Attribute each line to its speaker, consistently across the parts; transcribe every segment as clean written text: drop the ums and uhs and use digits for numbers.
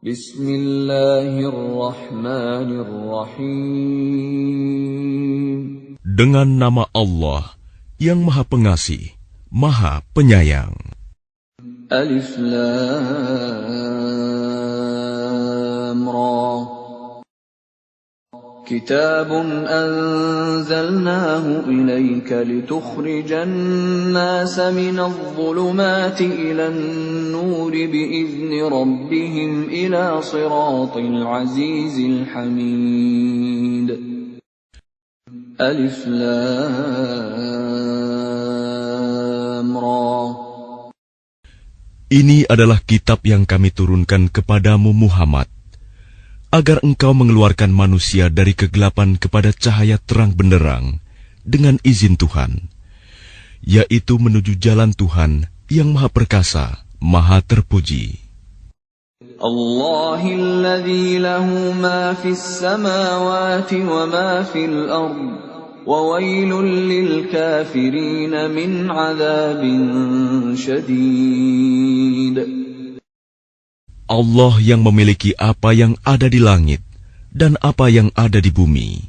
Speaker 1: Bismillahirrahmanirrahim.
Speaker 2: Dengan nama Allah yang Maha Pengasih, Maha Penyayang.
Speaker 1: Alif Lam Ra. Kitabun anzalnahu ilayka litukhrijan nasa minadh dhulumati ilan nuri bi'izni rabbihim ila siratil azizil hamid. Alif Lam Ra.
Speaker 2: Ini adalah kitab yang kami turunkan kepadamu Muhammad, agar engkau mengeluarkan manusia dari kegelapan kepada cahaya terang benderang dengan izin Tuhan, yaitu menuju jalan Tuhan yang Maha Perkasa, Maha Terpuji.
Speaker 1: Allahilladzi lahu ma fis samawati wa ma fil ard, wa wailul lil kafirin min adzabin syadid.
Speaker 2: Allah yang memiliki apa yang ada di langit dan apa yang ada di bumi.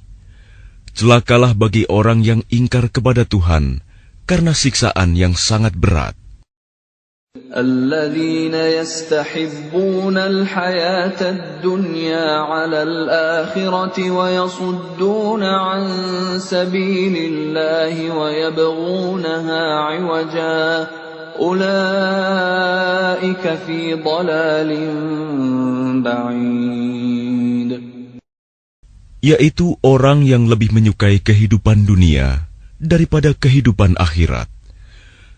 Speaker 2: Celakalah bagi orang yang ingkar kepada Tuhan karena siksaan yang sangat berat.
Speaker 1: Alladzina yastahibbuna al-hayata ad-dunya 'ala al-akhirati wa yasudduna 'an sabilillahi wa yabghunaha 'iwaja. Ulaika fi dhalalin ba'id.
Speaker 2: Yaitu orang yang lebih menyukai kehidupan dunia daripada kehidupan akhirat,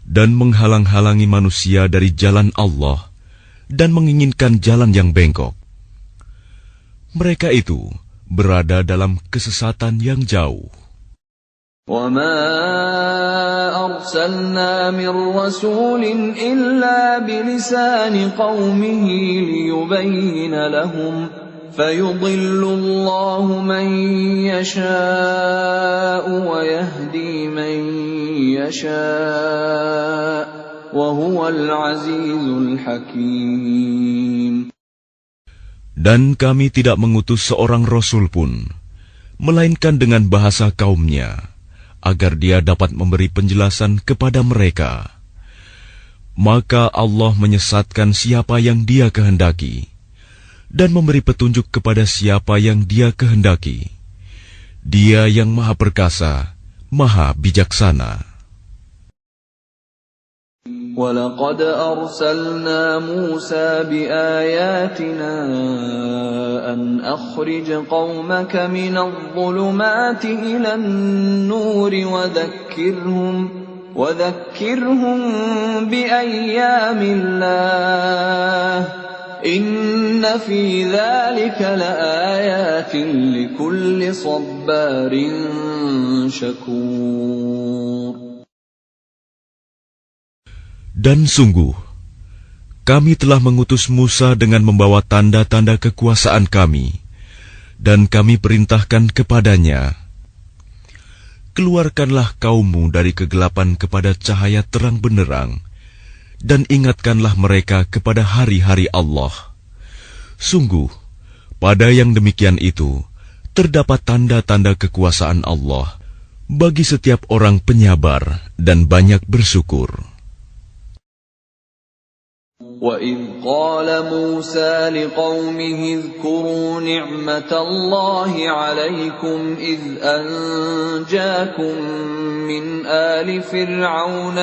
Speaker 2: dan menghalang-halangi manusia dari jalan Allah dan menginginkan jalan yang bengkok. Mereka itu berada dalam kesesatan yang jauh.
Speaker 1: وَمَا أَرْسَلْنَا مِنْ رَسُولٍ إِلَّا بِلِسَانِ قَوْمِهِ لِيُبَيِّنَ لَهُمْ فَيُضِلُّ اللَّهُ مَنْ يَشَاءُ وَيَهْدِي مَنْ يَشَاءُ وَهُوَ الْعَزِيزُ الْحَكِيمُ.
Speaker 2: Dan kami tidak mengutus seorang rasul pun, melainkan dengan bahasa kaumnya, agar dia dapat memberi penjelasan kepada mereka. Maka Allah menyesatkan siapa yang Dia kehendaki, dan memberi petunjuk kepada siapa yang Dia kehendaki. Dia yang Maha Perkasa, Maha Bijaksana.
Speaker 1: وَلَقَدْ أَرْسَلْنَا مُوسَى بِآيَاتِنَا أَنْ أَخْرِجْ قَوْمَكَ مِنَ الظُّلُمَاتِ إِلَى النُّورِ وَذَكِّرْهُمْ بِأَيَّامِ اللَّهِ إِنَّ فِي ذَلِكَ لَآيَاتٍ لِكُلِّ صَبَّارٍ شَكُورٍ.
Speaker 2: Dan sungguh, kami telah mengutus Musa dengan membawa tanda-tanda kekuasaan kami, dan kami perintahkan kepadanya, keluarkanlah kaummu dari kegelapan kepada cahaya terang benderang, dan ingatkanlah mereka kepada hari-hari Allah. Sungguh, pada yang demikian itu, terdapat tanda-tanda kekuasaan Allah bagi setiap orang penyabar dan banyak bersyukur.
Speaker 1: وَإِذْ قَالَ مُوسَى لِقَوْمِهِ اذْكُرُوا نِعْمَةَ اللَّهِ عَلَيْكُمْ إِذْ أَنْجَاكُمْ مِنْ آلِ فِرْعَوْنَ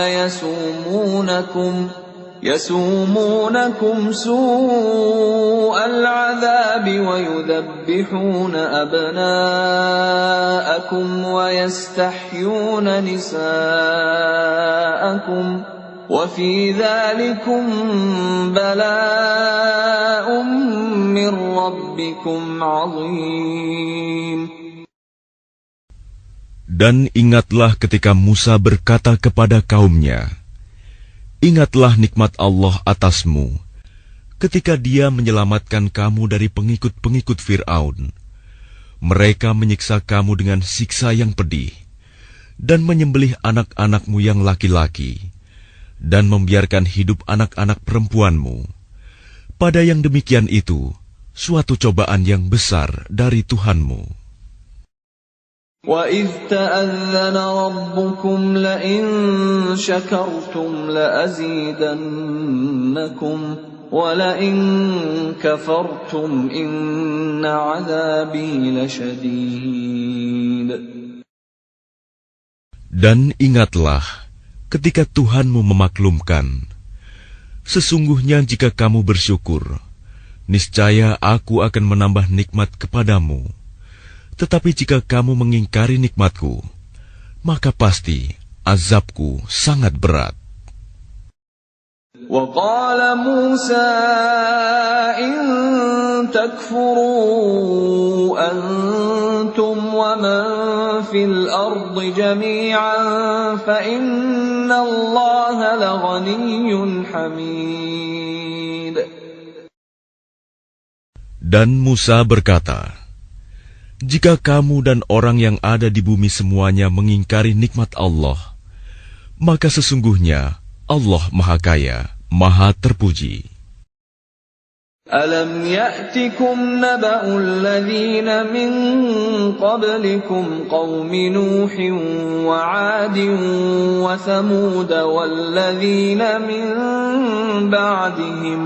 Speaker 1: يَسُومُونَكُمْ سُوءَ الْعَذَابِ وَيُذَبِّحُونَ أَبْنَاءَكُمْ وَيَسْتَحْيُونَ نِسَاءَكُمْ وَفِي ذَلِكُمْ بَلَاءٌ مِّن رَّبِّكُمْ عَظِيمٌ.
Speaker 2: Dan ingatlah ketika Musa berkata kepada kaumnya, ingatlah nikmat Allah atasmu, ketika Dia menyelamatkan kamu dari pengikut-pengikut Fir'aun. Mereka menyiksa kamu dengan siksa yang pedih, dan menyembelih anak-anakmu yang laki-laki, dan membiarkan hidup anak-anak perempuanmu. Pada yang demikian itu suatu cobaan yang besar dari Tuhanmu.
Speaker 1: وَإِذْ تَأَذَّنَ رَبُّكُمْ لَئِن شَكَرْتُمْ لَأَزِيدَنَّكُمْ وَلَئِن كَفَرْتُمْ إِنَّ عَذَابِي لَشَدِيدٌ.
Speaker 2: Dan ingatlah ketika Tuhanmu memaklumkan, sesungguhnya jika kamu bersyukur, niscaya aku akan menambah nikmat kepadamu. Tetapi jika kamu mengingkari nikmatku, maka pasti azabku sangat berat.
Speaker 1: وَقَالَ مُوسَى إِن تَكْفُرُوا أَنْتُمْ وَمَنْ فِي الْأَرْضِ جَمِيعًا فَإِنَّ اللَّهَ لَغَنِيٌّ حَمِيدٌ.
Speaker 2: Dan Musa berkata, jika kamu dan orang yang ada di bumi semuanya mengingkari nikmat Allah, maka sesungguhnya Allah Maha Kaya, Maha Terpuji.
Speaker 1: أَلَمْ يَأْتِكُمْ نَبَأُ الَّذِينَ مِنْ قَبْلِكُمْ قَوْمِ نُوحٍ وَعَادٍ وَثَمُودَ وَالَّذِينَ مِنْ بَعْدِهِمْ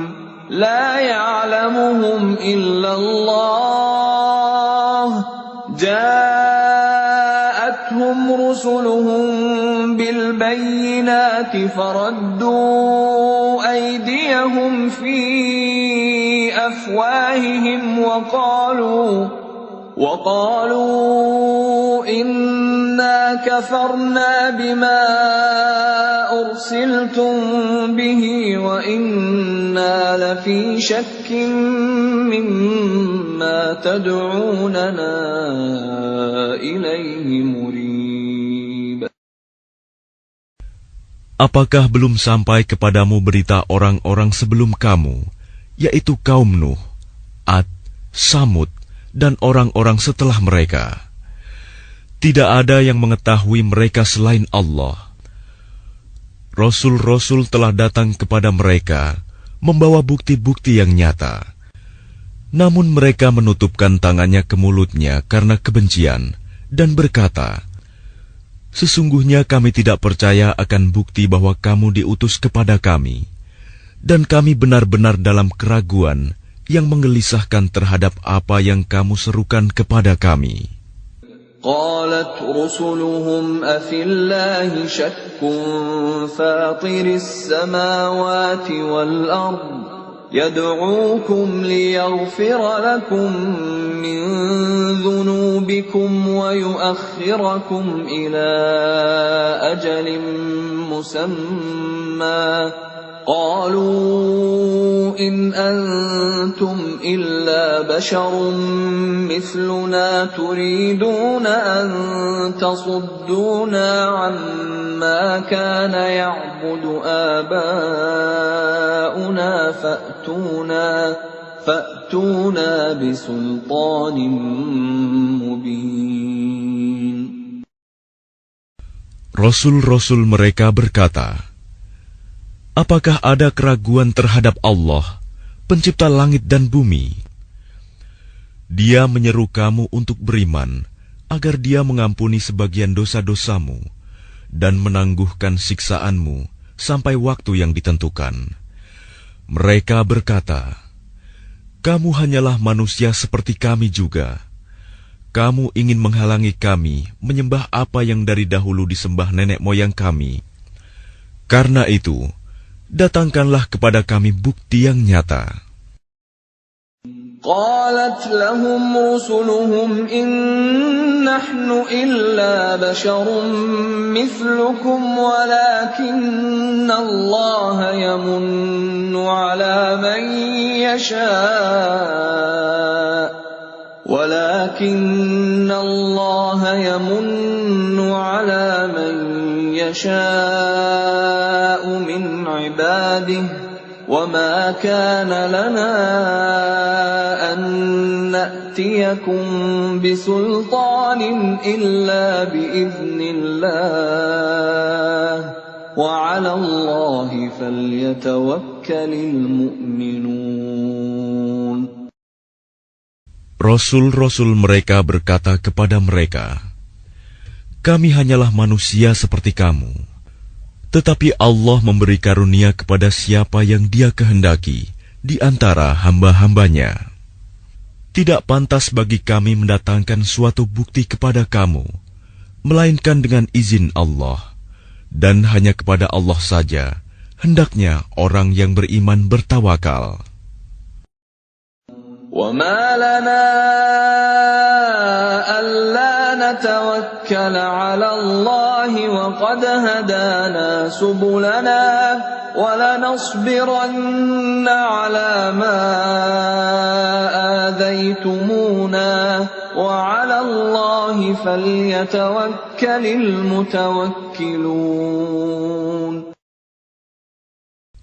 Speaker 1: لَا يَعْلَمُهُمْ إِلَّا اللَّهُ جَاءَتْهُمْ رُسُلُهُم بِالْبَيِّنَاتِ فَرَدُّوا أَيْدِيَهُمْ فِي أَفْوَاهِهِمْ وَقَالُوا إِنَّا كَفَرْنَا بِمَا أُرْسِلْتُم بِهِ وَإِنَّا لَفِي شَكٍّ مِّمَّا تَدْعُونَنَا إِلَيْهِ مُرِيبٍ.
Speaker 2: Apakah belum sampai kepadamu berita orang-orang sebelum kamu, yaitu kaum Nuh, Ad, Samud, dan orang-orang setelah mereka? Tidak ada yang mengetahui mereka selain Allah. Rasul-rasul telah datang kepada mereka, membawa bukti-bukti yang nyata. Namun mereka menutupkan tangannya ke mulutnya karena kebencian, dan berkata, sesungguhnya kami tidak percaya akan bukti bahwa kamu diutus kepada kami, dan kami benar-benar dalam keraguan yang menggelisahkan terhadap apa yang kamu serukan kepada kami.
Speaker 1: قالت رسلهم أفي الله شك فاطر السماوات والأرض يدعوكم ليغفر لكم من ذنوبكم ويؤخركم إلى أجل مسمى قالوا إن أنتم إلا بشر مثلنا تريدون أن تصدونا عما كان يعبد آباؤنا فأتونا بسلطان مبين.
Speaker 2: Rasul-rasul mereka berkata, apakah ada keraguan terhadap Allah, pencipta langit dan bumi? Dia menyeru kamu untuk beriman, agar Dia mengampuni sebagian dosa-dosamu dan menangguhkan siksaanmu sampai waktu yang ditentukan. Mereka berkata, kamu hanyalah manusia seperti kami juga. Kamu ingin menghalangi kami menyembah apa yang dari dahulu disembah nenek moyang kami. Karena itu, datangkanlah kepada kami bukti yang nyata.
Speaker 1: قالت لهم رسلهم إن نحن إلا بشر مثلكم ولكن الله يمن على من يشاء من عباده وما كان لنا أن نأتيكم بسلطان إلا بإذن الله وعلى الله فليتوكل المؤمنون.
Speaker 2: Rasul-rasul mereka berkata kepada mereka, "Kami hanyalah manusia seperti kamu, tetapi Allah memberi karunia kepada siapa yang Dia kehendaki di antara hamba-hambanya. Tidak pantas bagi kami mendatangkan suatu bukti kepada kamu, melainkan dengan izin Allah, dan hanya kepada Allah saja hendaknya orang yang beriman bertawakal."
Speaker 1: وَمَا لَنَا أَلَّا نَتَوَكَّلَ عَلَى اللَّهِ وَقَدْ هَدَانَا سُبُلَنَا وَلَنَصْبِرَنَّ عَلَى مَا آذَيْتُمُونَا وَعَلَى اللَّهِ فَلْيَتَوَكَّلِ الْمُتَوَكِّلُونَ.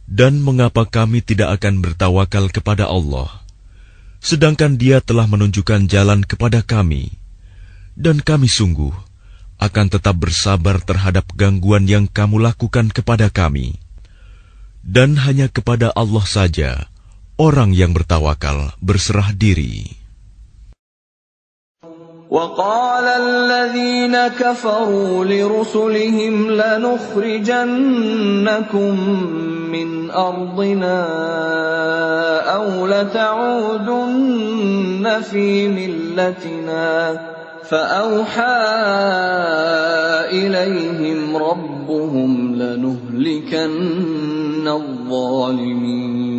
Speaker 2: Dan mengapa kami tidak akan bertawakal kepada Allah, sedangkan Dia telah menunjukkan jalan kepada kami, dan kami sungguh akan tetap bersabar terhadap gangguan yang kamu lakukan kepada kami. Dan hanya kepada Allah saja orang yang bertawakal berserah diri.
Speaker 1: وَقَالَ الَّذِينَ كَفَرُوا لِرُسُلِهِمْ لَنُخْرِجَنَّكُمْ مِنْ أَرْضِنَا أَوْ لَتَعُودُنَّ فِي مِلَّتِنَا فَأَوْحَى إِلَيْهِمْ رَبُّهُمْ لَنُهْلِكَنَّ الظَّالِمِينَ.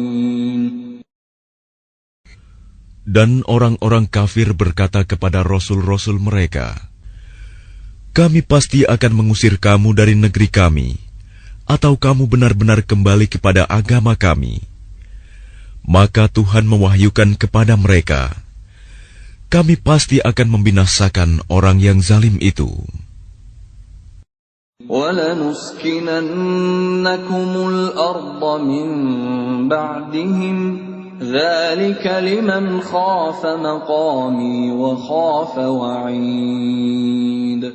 Speaker 2: Dan orang-orang kafir berkata kepada rasul-rasul mereka, "Kami pasti akan mengusir kamu dari negeri kami, atau kamu benar-benar kembali kepada agama kami." Maka Tuhan mewahyukan kepada mereka, "Kami pasti akan membinasakan orang yang zalim itu."
Speaker 1: وَلَنُسْكِنَنَّكُمُ الْأَرْضَ مِنْ بَعْدِهِمْ ذَلِكَ لِمَنْ خَافَ مَقَامِي وَخَافَ وَعِيدِ.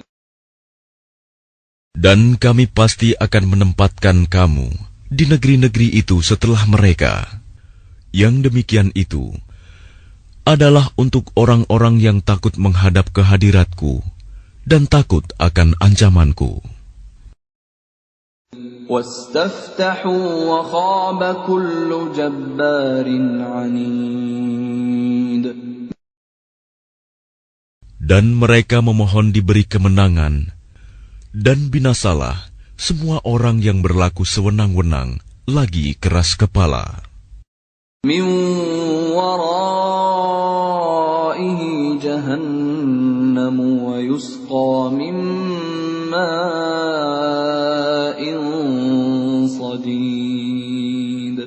Speaker 2: Dan kami pasti akan menempatkan kamu di negeri-negeri itu setelah mereka. Yang demikian itu adalah untuk orang-orang yang takut menghadap kehadiratku dan takut akan ancamanku.
Speaker 1: وَاسْتَفْتَحُوا وَخَابَ كُلُّ جَبَّارٍ عَنِيدٍ.
Speaker 2: Dan mereka memohon diberi kemenangan, dan binasalah semua orang yang berlaku sewenang-wenang lagi keras kepala.
Speaker 1: مِنْ وَرَائِهِ جَهَنَّمُ وَيُسْقَى مِنْ مَاءٍ صَدِيدٍ.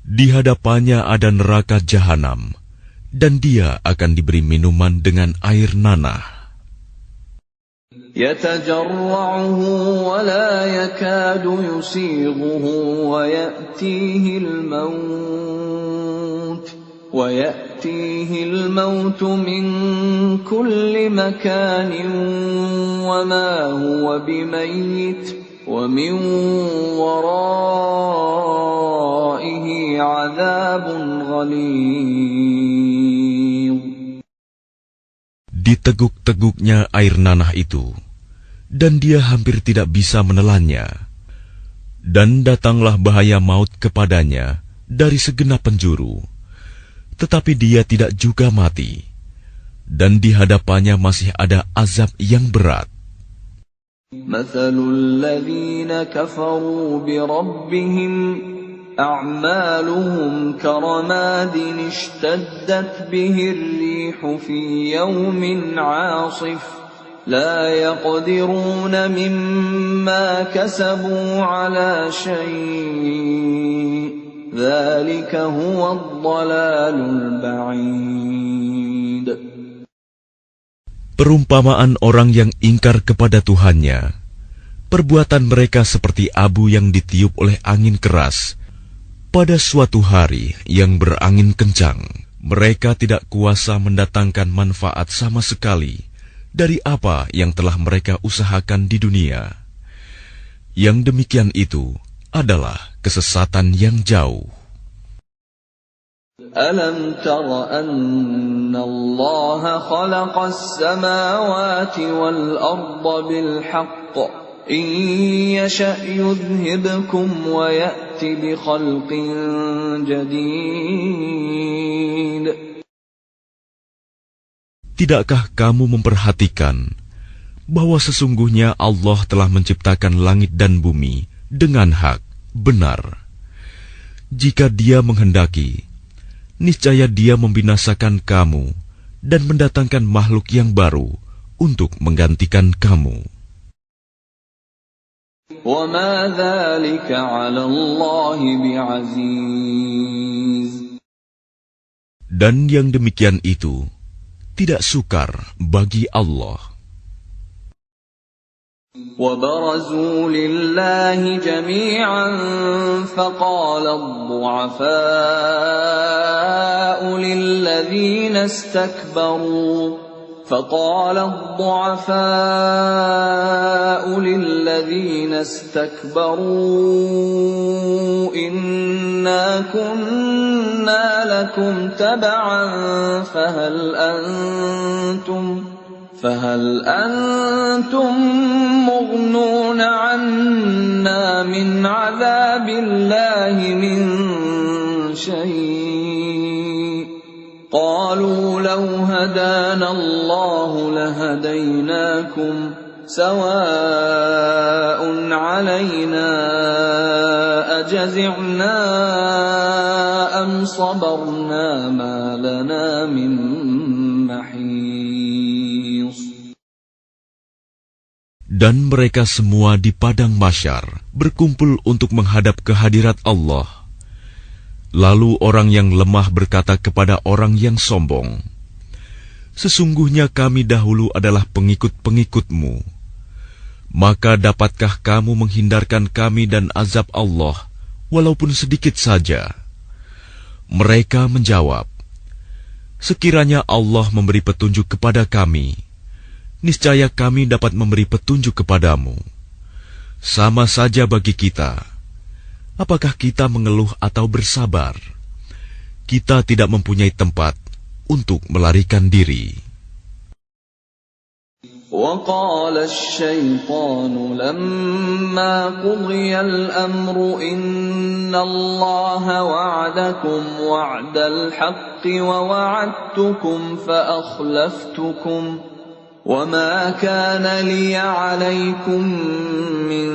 Speaker 2: Di hadapannya ada neraka jahanam, dan dia akan diberi minuman dengan air nanah.
Speaker 1: يَتَجَرَّعُهُ وَلَا يَكَادُ يُسِيغُهُ وَيَأْتِيهِ الْمَوْتُ مِنْ كُلِّ مَكَانٍ وَمَا هُوَ بِمَيِّتٍ وَمِنْ وَرَائِهِ عَذَابٌ غَلِيظٌ.
Speaker 2: Diteguk-teguknya air nanah itu, dan dia hampir tidak bisa menelannya. Dan datanglah bahaya maut kepadanya dari segenap penjuru, tetapi dia tidak juga mati, dan di hadapannya masih ada azab yang berat.
Speaker 1: مَثَلُ الَّذِينَ كَفَرُوا بِرَبِّهِمْ أَعْمَالُهُمْ كَرَمَادٍ اشْتَدَّتْ بِهِ الرِّيحُ فِي يَوْمٍ عَاصِفٍ لَا يَقْدِرُونَ مِمَّا كَسَبُوا عَلَى شَيْءٍ ذَلِكَ هُوَ الضَّلَالُ الْبَعِيدُ.
Speaker 2: Perumpamaan orang yang ingkar kepada Tuhannya, perbuatan mereka seperti abu yang ditiup oleh angin keras. Pada suatu hari yang berangin kencang, mereka tidak kuasa mendatangkan manfaat sama sekali dari apa yang telah mereka usahakan di dunia. Yang demikian itu adalah kesesatan yang jauh.
Speaker 1: ألم تر أن الله خلق السماوات والأرض بالحق إن يشأ يذهبكم ويأت بخلق جديد.
Speaker 2: Tidakkah kamu memperhatikan bahwa sesungguhnya Allah telah menciptakan langit dan bumi dengan hak, benar. Jika Dia menghendaki, niscaya Dia membinasakan kamu dan mendatangkan makhluk yang baru untuk menggantikan kamu.
Speaker 1: وَمَا ذَلِكَ عَلَى اللَّهِ بِعَزِيزٍ.
Speaker 2: Dan yang demikian itu tidak sukar bagi Allah.
Speaker 1: وَبَرَزُوا لِلَّهِ جَمِيعًا فَقَالَ الضُّعَفَاءُ لِلَّذِينَ استكبروا إنا كنا لكم تبعا فهل أنتم مغنون عنا من عذاب الله من شيء قالوا لو هدانا الله لهديناكم سواء علينا أجزعنا أم صبرنا ما لنا من محيص.
Speaker 2: Dan mereka semua di padang mahsyar berkumpul untuk menghadap kehadirat Allah. Lalu orang yang lemah berkata kepada orang yang sombong, "Sesungguhnya kami dahulu adalah pengikut-pengikutmu. Maka dapatkah kamu menghindarkan kami dan azab Allah, walaupun sedikit saja?" Mereka menjawab, "Sekiranya Allah memberi petunjuk kepada kami, niscaya kami dapat memberi petunjuk kepadamu. Sama saja bagi kita. Apakah kita mengeluh atau bersabar? Kita tidak mempunyai tempat untuk melarikan diri."
Speaker 1: وَقَالَ الشَّيْطَانُ لَمَّا قُضِيَ الْأَمْرُ إِنَّ اللَّهَ وَعَدَكُمْ وَعْدَ الْحَقِّ وَوَعَدتُّكُمْ فَأَخْلَفْتُكُمْ وَمَا كَانَ لِيَ عَلَيْكُمْ مِنْ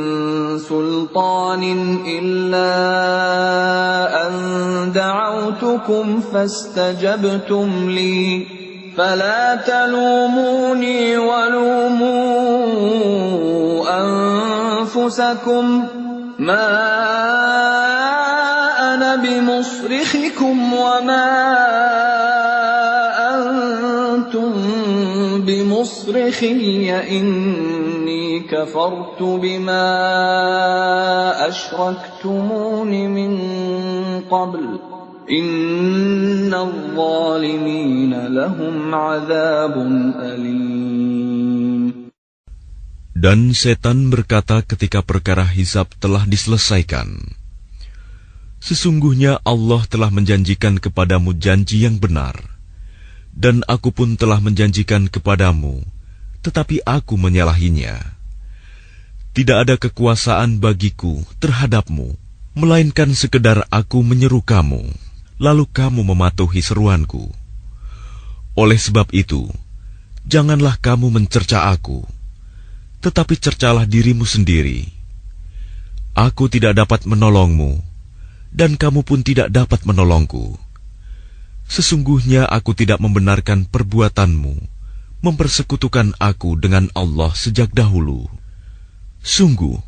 Speaker 1: سُلْطَانٍ إِلَّا أَنْ دَعَوْتُكُمْ فَاسْتَجَبْتُمْ لِي فَلَا تَلُومُونِي وَلُومُوا أَنفُسَكُمْ مَا أَنَا بِمُصْرِخِكُمْ وَمَا أَنْتُمْ بِمُصْرِخِيَّ إِنِّي كَفَرْتُ بِمَا أَشْرَكْتُمُونِ مِنْ قَبْلُ إِنَّ الظَّالِمِينَ لَهُمْ عَذَابٌ أَلِيمٌ.
Speaker 2: Dan setan berkata ketika perkara hisab telah diselesaikan, "Sesungguhnya Allah telah menjanjikan kepadamu janji yang benar, dan aku pun telah menjanjikan kepadamu, tetapi aku menyalahinya. Tidak ada kekuasaan bagiku terhadapmu, melainkan sekedar aku menyeru kamu, lalu kamu mematuhi seruanku. Oleh sebab itu, janganlah kamu mencerca aku, tetapi cercalah dirimu sendiri. Aku tidak dapat menolongmu, dan kamu pun tidak dapat menolongku. Sesungguhnya aku tidak membenarkan perbuatanmu, mempersekutukan aku dengan Allah sejak dahulu. Sungguh,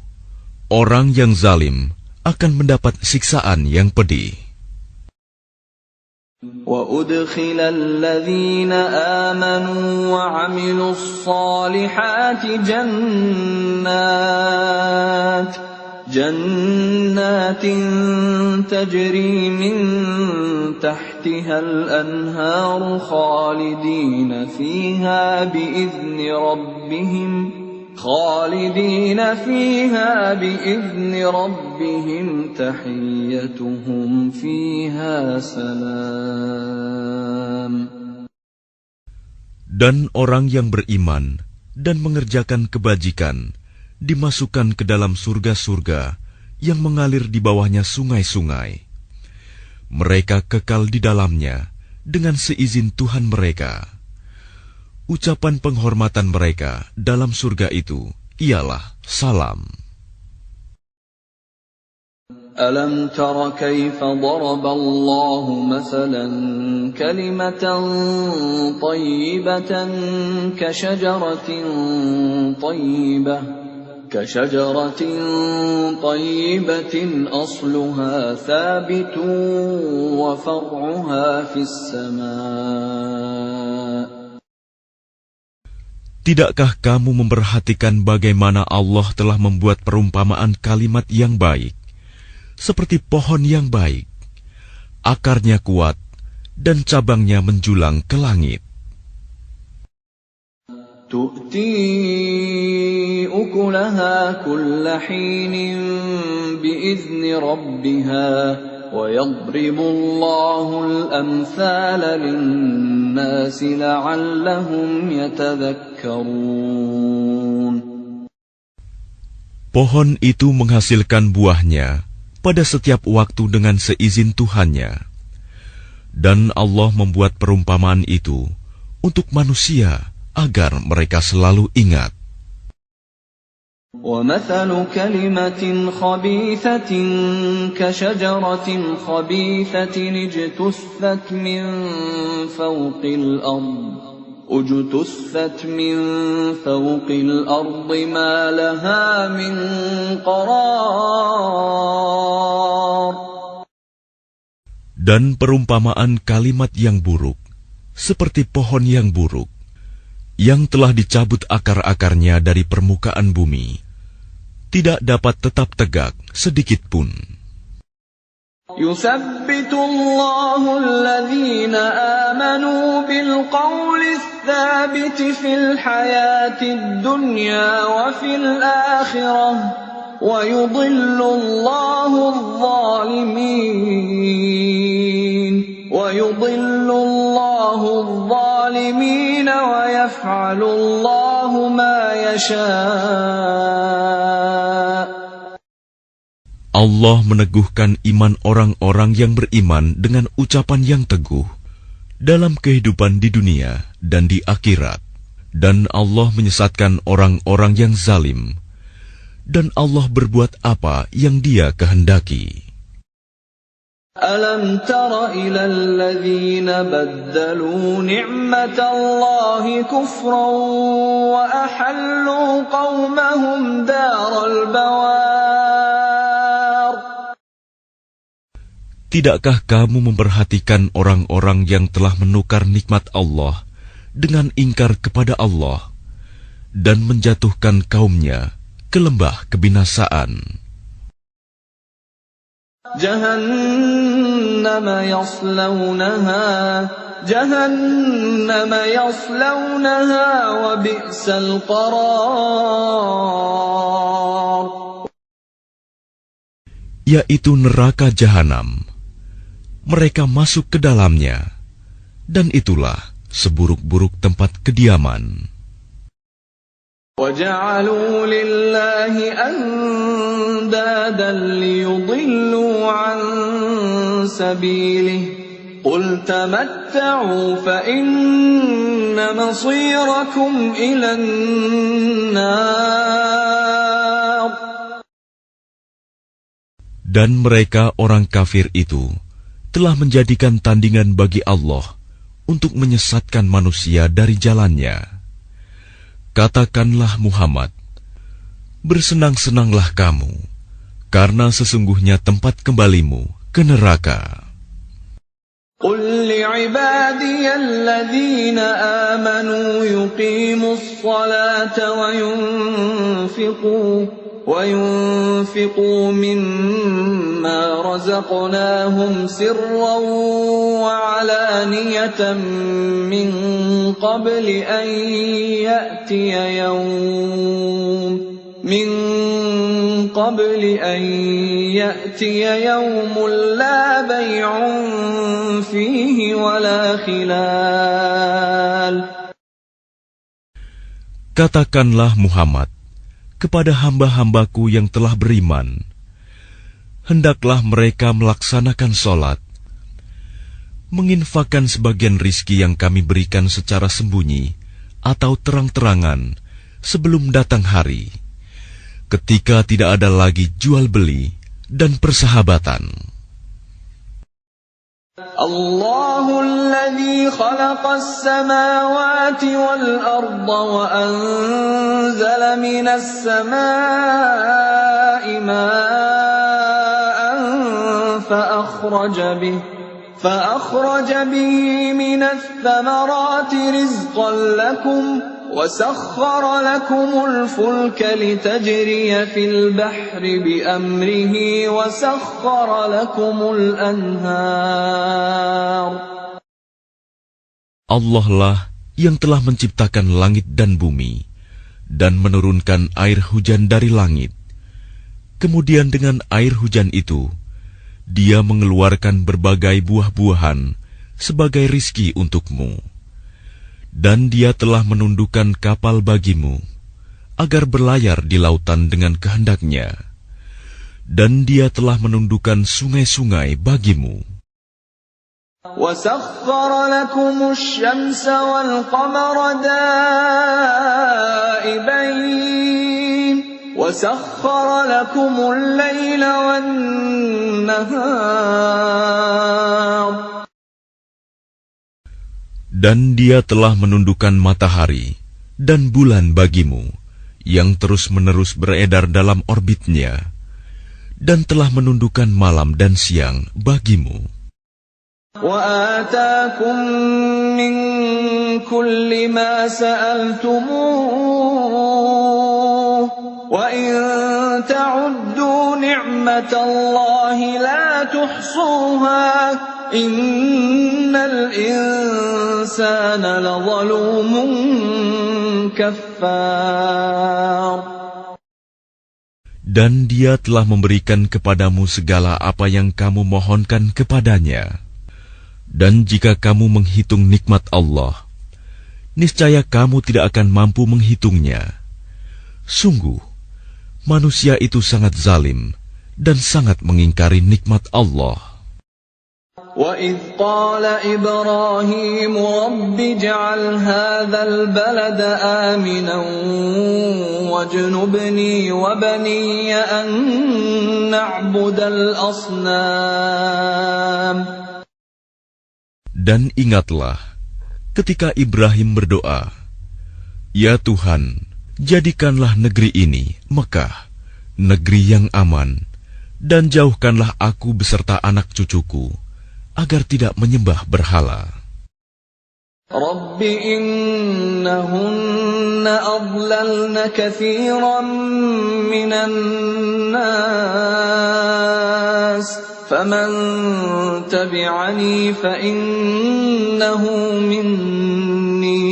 Speaker 2: orang yang zalim akan mendapat siksaan yang pedih."
Speaker 1: وَأُدْخِلَ الَّذِينَ آمَنُوا وَعَمِلُوا الصَّالِحَاتِ جَنَّاتٍ تَجْرِي مِنْ تَحْتِهَا الْأَنْهَارُ خَالِدِينَ فِيهَا بِإِذْنِ رَبِّهِمْ خالدين فيها بإذن ربهم تحيتهم فيها سلام.
Speaker 2: Dan orang yang beriman dan mengerjakan kebajikan dimasukkan ke dalam surga-surga yang mengalir di bawahnya sungai-sungai. Mereka kekal di dalamnya dengan seizin Tuhan mereka. Ucapan penghormatan mereka dalam surga itu ialah salam.
Speaker 1: ألم تر كيف ضرب الله مثلا كلمة طيبة كشجرة طيبة أصلها ثابت وفرعها في السماء.
Speaker 2: Tidakkah kamu memperhatikan bagaimana Allah telah membuat perumpamaan kalimat yang baik, seperti pohon yang baik, akarnya kuat, dan cabangnya menjulang ke langit.
Speaker 1: تؤتي أكلها كل حين بإذن ربها ويضرب الله الأمثال للناس لعلهم يتذكرون.
Speaker 2: Pohon itu menghasilkan buahnya pada setiap waktu dengan seizin Tuhannya. Dan Allah membuat perumpamaan itu untuk manusia agar mereka selalu ingat.
Speaker 1: وَمَثَلُ كَلِمَةٍ خَبِيثَةٍ كَشَجَرَةٍ خَبِيثَةٍ اجْتُثَّتْ مِنْ فَوْقِ الْأَرْضِ مَا لَهَا مِنْ قَرَارٍ.
Speaker 2: Dan perumpamaan kalimat yang buruk, seperti pohon yang buruk, yang telah dicabut akar-akarnya dari permukaan bumi, tidak dapat tetap tegak sedikit pun.
Speaker 1: يُثَبِّتُ اللَّهُ الَّذِينَ آمَنُوا بِالْقَوْلِ الثَّابِتِ فِي الْحَيَاةِ الدُّنْيَا وَفِي الْآخِرَةِ وَيُضِلُّ اللَّهُ الظَّالِمِينَ وَيَفْعَلُ اللَّهُ مَا يَشَاءُ.
Speaker 2: Allah meneguhkan iman orang-orang yang beriman dengan ucapan yang teguh dalam kehidupan di dunia dan di akhirat. Dan Allah menyesatkan orang-orang yang zalim. Dan Allah berbuat apa yang Dia kehendaki.
Speaker 1: أَلَمْ تَرَ إِلَى الَّذِينَ بَدَّلُوا نِعْمَةَ اللَّهِ كُفْرًا وَأَحَلُّوا قَوْمَهُمْ دَارَ الْبَوَارِ.
Speaker 2: Tidakkah kamu memperhatikan orang-orang yang telah menukar nikmat Allah dengan ingkar kepada Allah dan menjatuhkan kaumnya ke lembah kebinasaan?
Speaker 1: جهنم يصلونها وبئس القرار.
Speaker 2: Yaitu neraka jahanam. Mereka masuk ke dalamnya, dan itulah seburuk-buruk tempat kediaman.
Speaker 1: وَجَعَلُوا لِلَّهِ أَنْدَادًا لِيُضِلُّوا عَنْ سَبِيلِهِ قُلْ تَمَتَّعُوا فَإِنَّ مَصِيرَكُمْ إِلَى النَّارِ.
Speaker 2: Dan mereka orang kafir itu telah menjadikan tandingan bagi Allah untuk menyesatkan manusia dari jalannya. Katakanlah Muhammad, bersenang-senanglah kamu, karena sesungguhnya tempat kembalimu ke neraka.
Speaker 1: قُلْ لِعِبَادِيَ الَّذِينَ آمَنُوا يُقِيمُوا الصَّلَاةَ وَيُنْفِقُوا مِمَّا رَزَقْنَاهُمْ سِرًّا وَعَلَانِيَةً مِّن قَبْلِ أَن يَأْتِيَ يَوْمٌ من قبل أن يأتي يوم لا بيع فيه ولا خلال.
Speaker 2: Katakanlah Muhammad kepada hamba-hambaku yang telah beriman, hendaklah mereka melaksanakan sholat, menginfakkan sebagian rizki yang kami berikan secara sembunyi atau terang-terangan sebelum datang hari, ketika tidak ada lagi jual-beli dan persahabatan.
Speaker 1: الله الذي خلق السماوات والأرض وأنزل من السماء ماء فأخرج به من الثمرات رزقا لكم وسخر لكم الفلك لتجري في البحر بأمره وسخر لكم الأنهار.
Speaker 2: Allah lah yang telah menciptakan langit dan bumi dan menurunkan air hujan dari langit. Kemudian dengan air hujan itu, Dia mengeluarkan berbagai buah-buahan sebagai rizki untukmu. Dan Dia telah menundukkan kapal bagimu, agar berlayar di lautan dengan kehendaknya. Dan Dia telah menundukkan sungai-sungai bagimu.
Speaker 1: وَسَخَّرَ لَكُمُ الشَّمْسَ وَالْقَمَرَ دَائِبَيْنِ وَسَخَّرَ لَكُمُ اللَّيْلَ وَالنَّهَارَ.
Speaker 2: Dan Dia telah menundukkan matahari dan bulan bagimu, yang terus-menerus beredar dalam orbitnya, dan telah menundukkan malam dan siang bagimu.
Speaker 1: وَآتَاكُم مِّن كُلِّ مَا سَأَلْتُمُوهُ وَإِن تَعُدُّوا نِعْمَةَ اللَّهِ لَا تُحْصُوهَا إِنَّ الْإِنسَانَ لَظَلُومٌ كَفَّارٌ.
Speaker 2: Dan Dia telah memberikan kepadamu segala apa yang kamu mohonkan kepadanya. Dan jika kamu menghitung nikmat Allah, niscaya kamu tidak akan mampu menghitungnya. Sungguh, manusia itu sangat zalim dan sangat mengingkari nikmat Allah.
Speaker 1: وَإِذْ قَالَ إِبْرَاهِيمُ رَبِّ اجْعَلْ هَذَا الْبَلَدَ آمِنًا وَاجْنُبْنِي وَبَنِيَّ أَن نَّعْبُدَ الْأَصْنَامَ.
Speaker 2: Dan ingatlah ketika Ibrahim berdoa, "Ya Tuhan, jadikanlah negeri ini, Mekah, negeri yang aman, dan jauhkanlah aku beserta anak cucuku, agar tidak menyembah berhala."
Speaker 1: رَبِّ إِنَّهُنَّ أَضْلَلْنَ كَثِيرًا مِّنَ النَّاسِ فَمَن تَبِعَنِي فَإِنَّهُ مِنِّي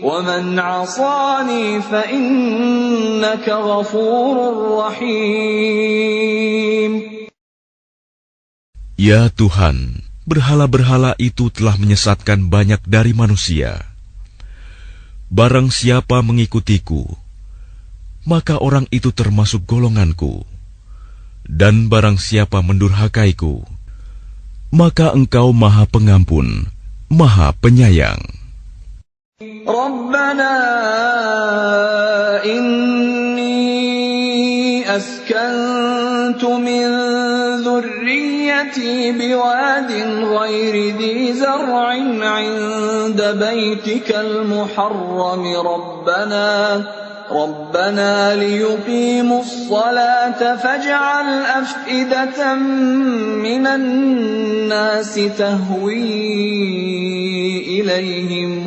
Speaker 1: وَمَنْ عَصَانِي فَإِنَّكَ غَفُورٌ رَّحِيمٌ.
Speaker 2: Ya Tuhan, berhala-berhala itu telah menyesatkan banyak dari manusia. Barang siapa mengikutiku, maka orang itu termasuk golonganku. Dan barang siapa mendurhakaiku, maka Engkau Maha Pengampun, Maha Penyayang.
Speaker 1: Rabbana inni askantu min dhurriyyati biwadin ghairi dhi zar'in 'inda baytikal muharram ربنا ليقيموا الصلاة فاجعل أفئدة من الناس تهوي إليهم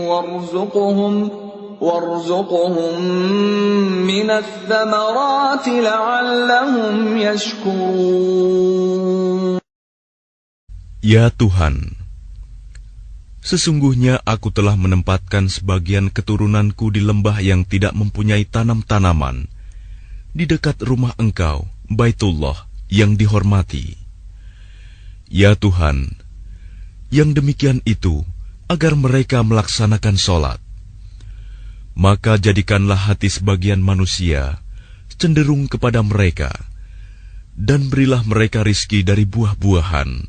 Speaker 1: وارزقهم من الثمرات لعلهم يشكرون.
Speaker 2: Ya Tuhan, sesungguhnya aku telah menempatkan sebagian keturunanku di lembah yang tidak mempunyai tanam-tanaman, di dekat rumah Engkau, Baitullah yang dihormati. Ya Tuhan, yang demikian itu agar mereka melaksanakan sholat. Maka jadikanlah hati sebagian manusia cenderung kepada mereka, dan berilah mereka rizki dari buah-buahan.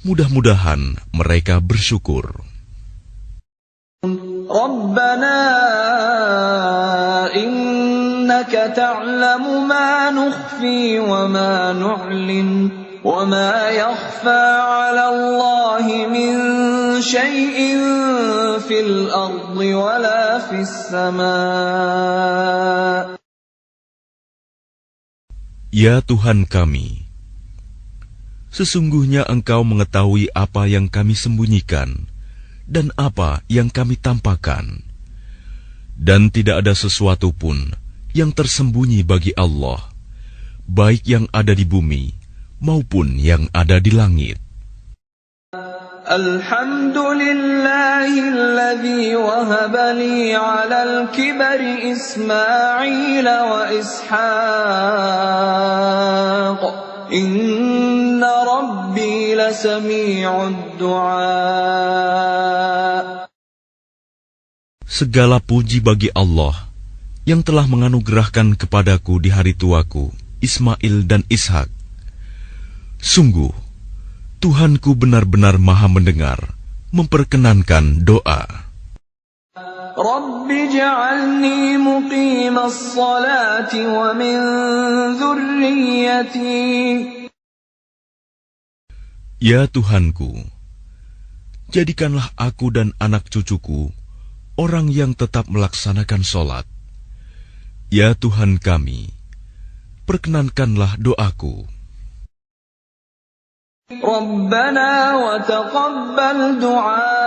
Speaker 2: Mudah-mudahan mereka bersyukur.
Speaker 1: Rabbana innaka ta'lamu ma nukhfi wa ma nu'lin wa ma yakhfa 'ala Allahi min shay'in fil ardi wa la fis sama'.
Speaker 2: Ya Tuhan kami, sesungguhnya Engkau mengetahui apa yang kami sembunyikan dan apa yang kami tampakkan, dan tidak ada sesuatu pun yang tersembunyi bagi Allah, baik yang ada di bumi maupun yang ada di langit.
Speaker 1: Alhamdulillahilladzi wahaba li 'alal kibari Ismail wa Ishaq. Inna rabbi lasami'ud du'a.
Speaker 2: Segala puji bagi Allah yang telah menganugerahkan kepadaku di hari tuaku Ismail dan Ishak. Sungguh Tuhanku benar-benar maha mendengar, memperkenankan doa.
Speaker 1: Rabbi ja'alni muqimas salati wa min dhurriyyati.
Speaker 2: Ya Tuhanku, jadikanlah aku dan anak cucuku orang yang tetap melaksanakan sholat. Ya Tuhan kami, perkenankanlah doaku.
Speaker 1: Rabbana wa taqabbal du'a.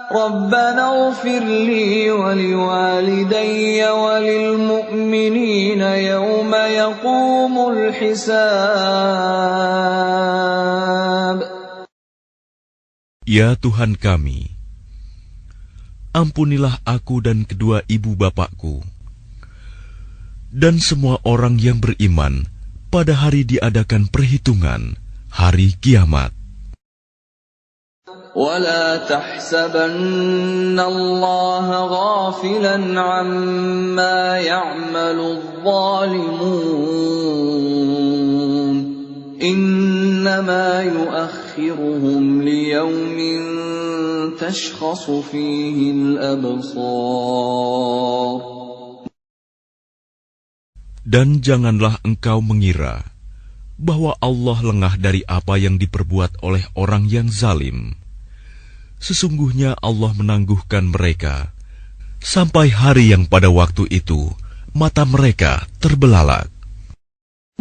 Speaker 1: Rabbana ighfir li wa liwalidayya wa lil mu'minina yawma yaqumul hisab.
Speaker 2: Ya Tuhan kami, ampunilah aku dan kedua ibu bapakku, dan semua orang yang beriman pada hari diadakan perhitungan, hari kiamat.
Speaker 1: وَلَا تَحْسَبَنَّ اللَّهَ غَافِلًا عَمَّا يَعْمَلُ الظَّالِمُونَ إِنَّمَا يُؤَخِّرُهُمْ لِيَوْمٍ تَشْخَصُ فِيهِ الْأَبْصَارُ.
Speaker 2: Dan janganlah engkau mengira bahwa Allah lengah dari apa yang diperbuat oleh orang yang zalim. Sesungguhnya Allah menangguhkan mereka sampai hari yang pada waktu itu mata mereka terbelalak.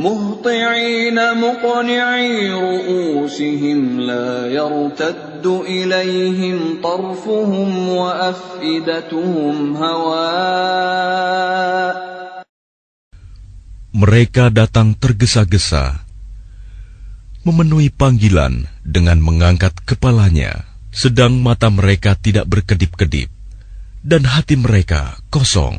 Speaker 1: Muhti'ina muqni'i ru'usihim la yartaddu ilaihim tarfuhum wa af'idatuhum hawa'.
Speaker 2: Mereka datang tergesa-gesa, memenuhi panggilan dengan mengangkat kepalanya, sedang mata mereka tidak berkedip-kedip, dan hati mereka kosong.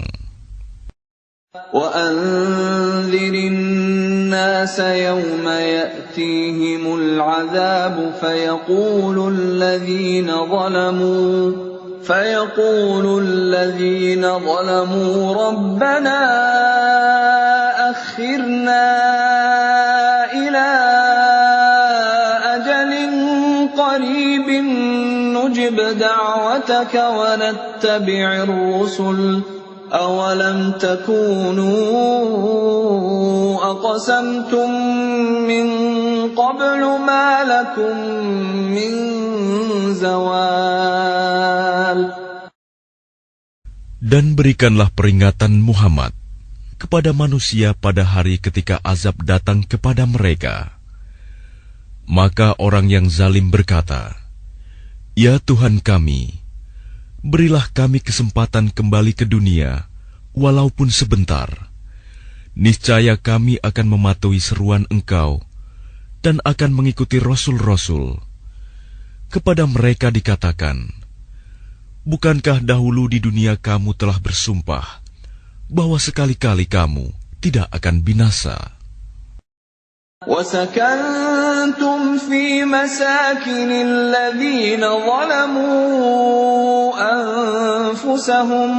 Speaker 1: وَأَنذِرِ النَّاسَ يَوْمَ يَأْتِيهِمُ الْعَذَابُ فَيَقُولُ الَّذِينَ ظَلَمُوا رَبَّنَا أَخِّرْنَا إِلَى أَجَلٍ قَرِيبٍ نُجِبْ دَعْوَتَكَ وَنَتَّبِعِ الرُّسُلَ أَوَلَمْ تَكُونُوا أَقْسَمْتُمْ مِنْ قَبْلُ مَا لَكُمْ مِنْ زَوَالٍ.
Speaker 2: Dan berikanlah peringatan Muhammad kepada manusia pada hari ketika azab datang kepada mereka. Maka orang yang zalim berkata, Ya Tuhan kami, berilah kami kesempatan kembali ke dunia, walaupun sebentar. Niscaya kami akan mematuhi seruan Engkau dan akan mengikuti Rasul-Rasul. Kepada mereka dikatakan, Bukankah dahulu di dunia kamu telah bersumpah bahwa sekali-kali kamu tidak akan binasa.
Speaker 1: وَسَكَنْتُمْ فِي مَسَاكِنِ الَّذِينَ ظَلَمُوا أَنفُسَهُمْ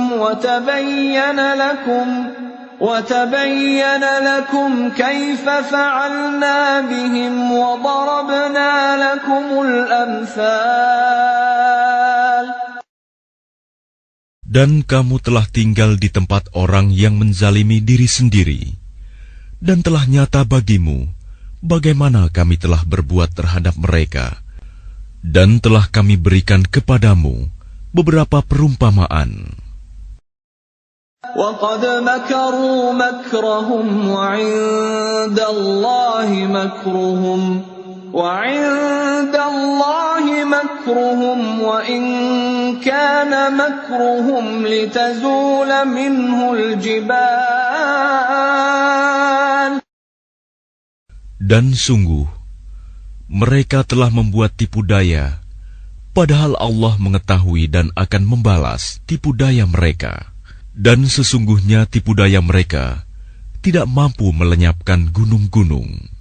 Speaker 1: وَتَبَيَّنَ لَكُمْ كَيْفَ فَعَلْنَا بِهِمْ وَضَرَبْنَا لَكُمُ الْأَمْثَالَ.
Speaker 2: Dan kamu telah tinggal di tempat orang yang menzalimi diri sendiri, dan telah nyata bagimu bagaimana kami telah berbuat terhadap mereka, dan telah kami berikan kepadamu beberapa perumpamaan.
Speaker 1: وَقَدْ مَكَرُوا مَكْرَهُمْ وَعِندَ اللَّهِ مَكْرُهُمْ وَإِنْ كَانَ مَكْرُهُمْ لِتَزُولَ مِنْهُ الْجِبَالُ.
Speaker 2: Dan sungguh, mereka telah membuat tipu daya, padahal Allah mengetahui dan akan membalas tipu daya mereka. Dan sesungguhnya tipu daya mereka tidak mampu melenyapkan gunung-gunung.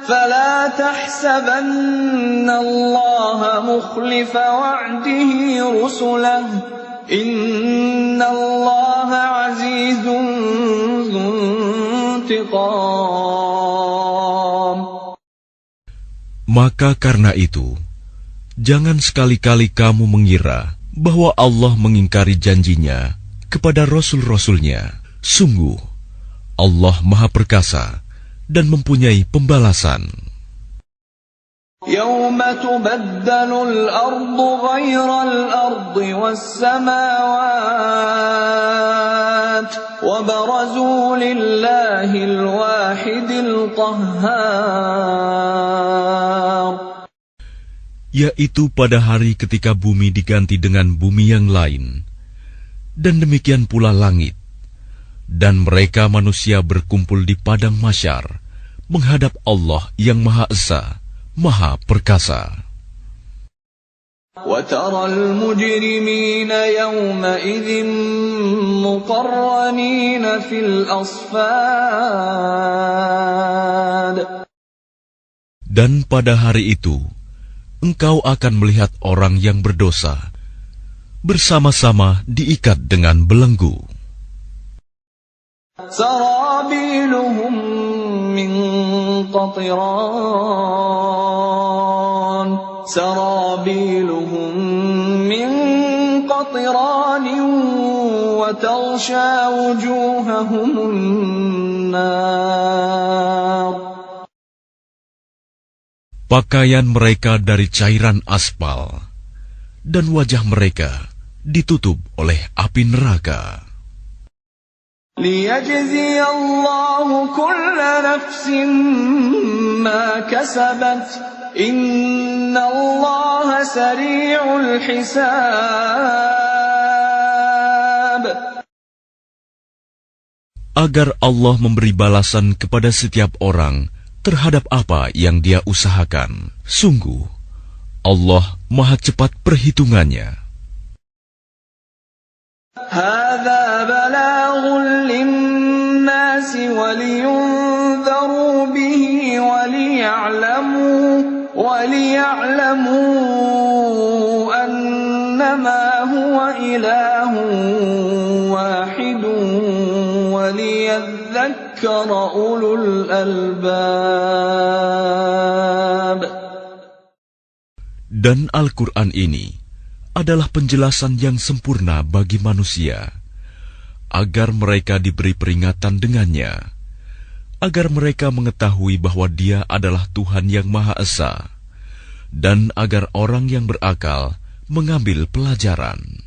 Speaker 1: فَلَا تَحْسَبَنَّ اللَّهَ مُخْلِفَ وَعْدِهِ رُسُلَهُ إِنَّ اللَّهَ عَزِيزٌ ذُو انتِقَامٍ.
Speaker 2: Maka karena itu, jangan sekali-kali kamu mengira bahwa Allah mengingkari janjinya kepada Rasul-Rasulnya. Sungguh, Allah Maha Perkasa dan mempunyai pembalasan.
Speaker 1: يَوْمَ تُبَدَّلُ الْأَرْضُ غَيْرَ الْأَرْضِ وَالسَّمَاوَاتُ وَبَرَزُوا لِلَّهِ الْوَاحِدِ الْقَهَّارِ.
Speaker 2: Yaitu pada hari ketika bumi diganti dengan bumi yang lain, dan demikian pula langit, dan mereka manusia berkumpul di padang mahsyar menghadap Allah yang Maha Esa, Maha Perkasa.
Speaker 1: وَتَرَى الْمُجْرِمِينَ يَوْمَئِذٍ مُقَرَّنِينَ فِي الْأَصْفَادِ.
Speaker 2: Dan pada hari itu, engkau akan melihat orang yang berdosa bersama-sama diikat dengan belenggu.
Speaker 1: سَرَابِيلُهُم مِّن قَطِرَانٍ وَتَغْشَىٰ وُجُوهَهُمُ النَّارُ.
Speaker 2: Pakaian mereka dari cairan aspal, dan wajah mereka ditutup oleh api neraka.
Speaker 1: لِيَجْزِيَ اللَّهُ كُلَّ نَفْسٍ مَا كَسَبَتْ إِنَّ اللَّهَ سَرِيعُ الْحِسَابِ.
Speaker 2: Agar Allah memberi balasan kepada setiap orang terhadap apa yang dia usahakan. Sungguh, Allah Maha cepat perhitungannya.
Speaker 1: هَذَا بَلَاغٌ لِلنَّاسِ وَلِيُنذَرُوا بِهِ وَلِيَعْلَمُوا أَنَّمَا هُوَ إِلَٰهٌ وَاحِدٌ وَلِيَذَّكَّرَ أُولُو الْأَلْبَابِ.
Speaker 2: Dan Al-Quran ini adalah penjelasan yang sempurna bagi manusia, agar mereka diberi peringatan dengannya, agar mereka mengetahui bahwa Dia adalah Tuhan yang Maha Esa, dan agar orang yang berakal mengambil pelajaran.